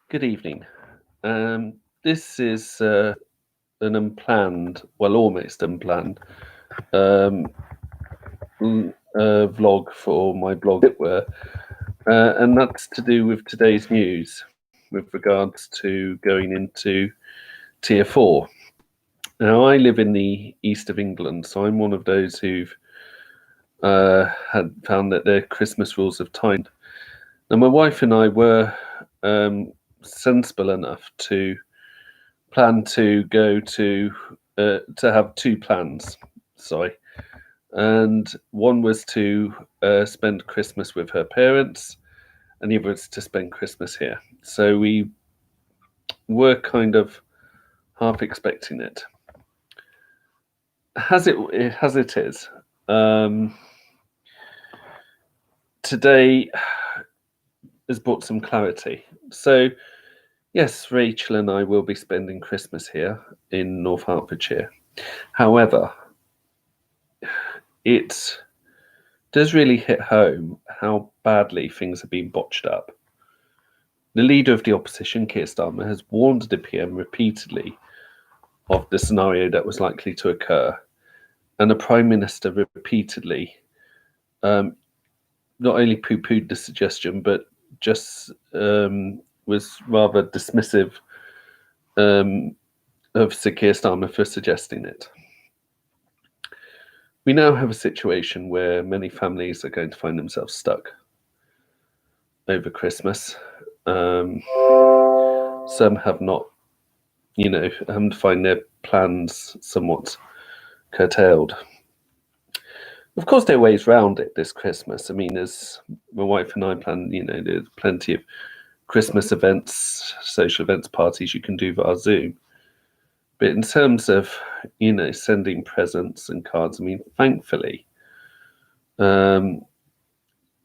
Good evening. This is an unplanned, well, almost unplanned, um, vlog for my blog, as it were, and that's to do with today's news with regards to going into Tier 4. Now, I live in the east of England, so I'm one of those who've had found that their Christmas rules have tightened. Now, my wife and I were sensible enough to plan to go to have two plans. Sorry, and one was to spend Christmas with her parents, and the other was to spend Christmas here. So we were kind of half expecting it. As it is. Today has brought some clarity. So yes, Rachel and I will be spending Christmas here in North Hertfordshire. However, it does really hit home how badly things have been botched up. The leader of the opposition, Keir Starmer, has warned the PM repeatedly of the scenario that was likely to occur, and the Prime Minister repeatedly not only poo-pooed the suggestion, but just was rather dismissive of Sir Keir Starmer for suggesting it. We now have a situation where many families are going to find themselves stuck over Christmas. Some have not, having to find their plans somewhat curtailed. Of course, there are ways round it this Christmas. I mean, as my wife and I plan, there's plenty of Christmas events, social events, parties you can do via Zoom. But in terms of, sending presents and cards, I mean, thankfully, some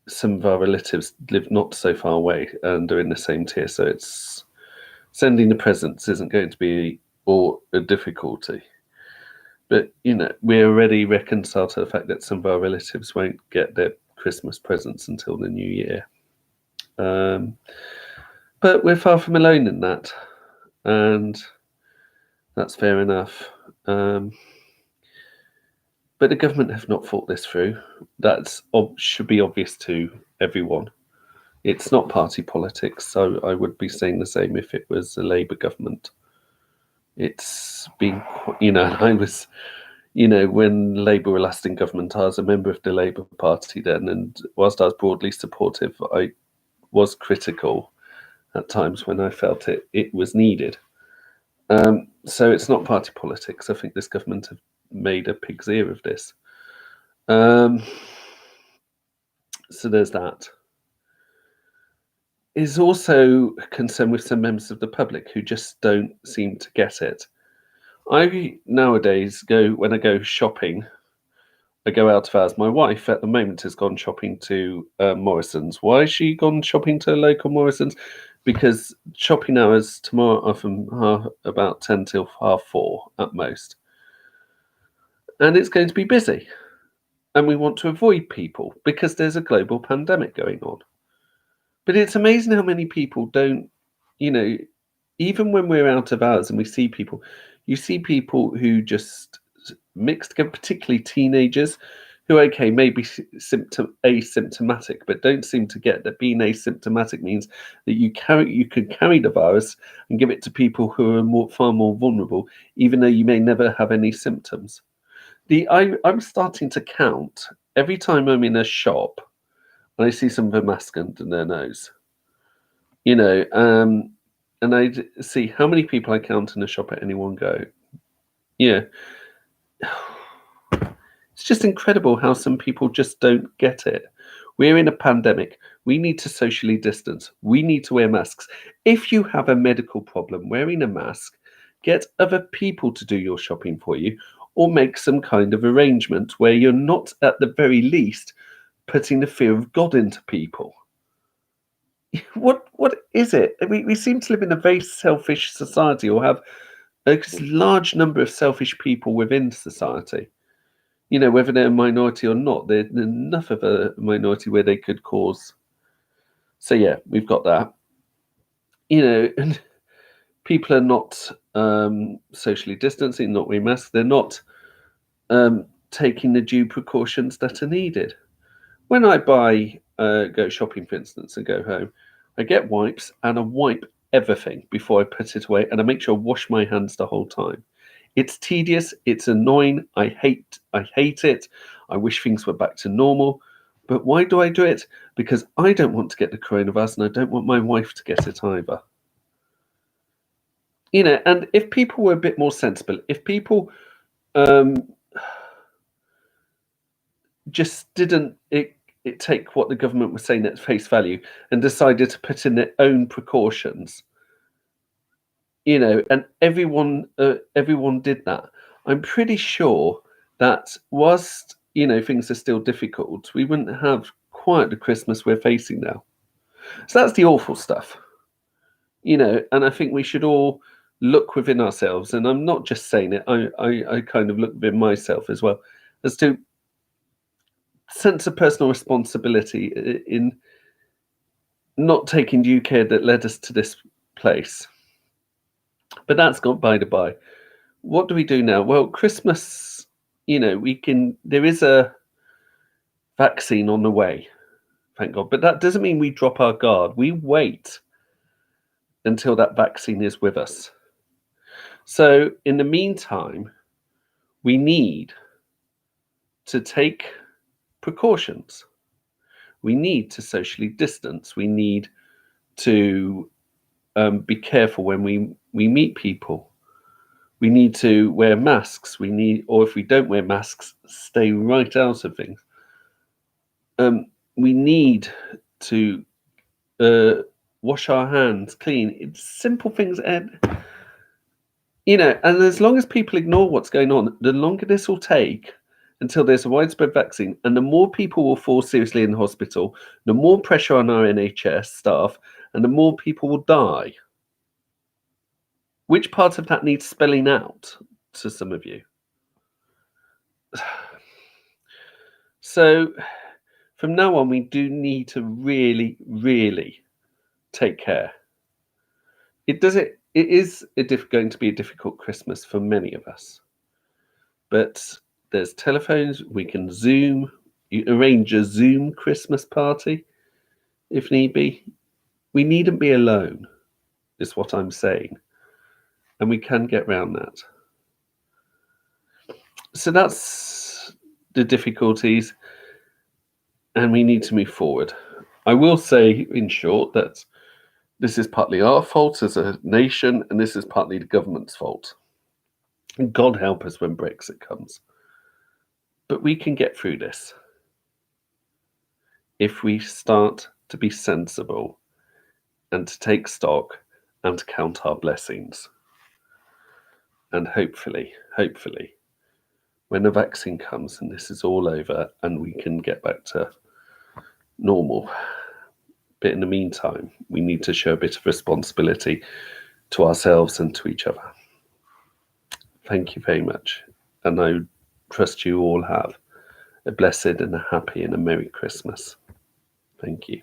of our relatives live not so far away and are in the same tier, so it's sending the presents isn't going to be a difficulty. But we're already reconciled to the fact that some of our relatives won't get their Christmas presents until the new year. But we're far from alone in that, and that's fair enough. But the government have not thought this through. That should be obvious to everyone. It's not party politics, so I would be saying the same if it was a Labour government. It's been, I was, when Labour were last in government, I was a member of the Labour Party then, and whilst I was broadly supportive, I was critical at times when I felt it was needed. So it's not party politics. I think this government have made a pig's ear of this. So there's that. Is also concerned with some members of the public who just don't seem to get it. I nowadays when I go shopping, I go out of hours. My wife at the moment has gone shopping to Morrison's. Why has she gone shopping to local Morrison's? Because shopping hours tomorrow are from about 10 till 4:30 at most. And it's going to be busy. And we want to avoid people because there's a global pandemic going on. But it's amazing how many people don't, even when we're out of hours and we see people, you see people who just mix together, particularly teenagers who, okay, may be asymptomatic, but don't seem to get that being asymptomatic means that you could carry the virus and give it to people who are far more vulnerable, even though you may never have any symptoms. I'm starting to count every time I'm in a shop and I see some a mask under their nose. And I see how many people I count in a shop at any one go. Yeah. It's just incredible how some people just don't get it. We're in a pandemic. We need to socially distance. We need to wear masks. If you have a medical problem, wearing a mask, get other people to do your shopping for you, or make some kind of arrangement where you're not, at the very least, putting the fear of God into people. What is it? We seem to live in a very selfish society, or have a large number of selfish people within society. Whether they're a minority or not, they're enough of a minority where they could cause. So yeah, we've got that. and people are not socially distancing, not wearing masks. They're not taking the due precautions that are needed. When I go shopping, for instance, and go home, I get wipes and I wipe everything before I put it away, and I make sure I wash my hands the whole time. It's tedious, it's annoying, I hate it. I wish things were back to normal. But why do I do it? Because I don't want to get the coronavirus and I don't want my wife to get it either. And if people were a bit more sensible, if people just didn't take what the government was saying at face value and decided to put in their own precautions, and everyone did that, I'm pretty sure that whilst things are still difficult, we wouldn't have quite the Christmas we're facing now. So that's the awful stuff, and I think we should all look within ourselves, and I'm not just saying it, I kind of look within myself as well, as to sense of personal responsibility in not taking due care that led us to this place. But that's gone by the by. What do we do now? Well, Christmas, there is a vaccine on the way, thank God. But that doesn't mean we drop our guard. We wait until that vaccine is with us. So in the meantime, we need to take precautions. We need to socially distance. We need to be careful when we meet people. We need to wear masks. Or if we don't wear masks, stay right out of things. We need to wash our hands clean. It's simple things, Ed. And as long as people ignore what's going on, the longer this will take until there's a widespread vaccine, and the more people will fall seriously in hospital, the more pressure on our NHS staff, and the more people will die. Which part of that needs spelling out to some of you? So from now on, we do need to really, really take care. It is going to be a difficult Christmas for many of us. But there's telephones, we can Zoom, you arrange a Zoom Christmas party if need be. We needn't be alone, is what I'm saying. And we can get around that. So that's the difficulties, and we need to move forward. I will say, in short, that this is partly our fault as a nation, and this is partly the government's fault. And God help us when Brexit comes. But we can get through this if we start to be sensible and to take stock and to count our blessings. And hopefully, when the vaccine comes and this is all over and we can get back to normal. But in the meantime, we need to show a bit of responsibility to ourselves and to each other. Thank you very much. And I trust you all have a blessed and a happy and a Merry Christmas. Thank you.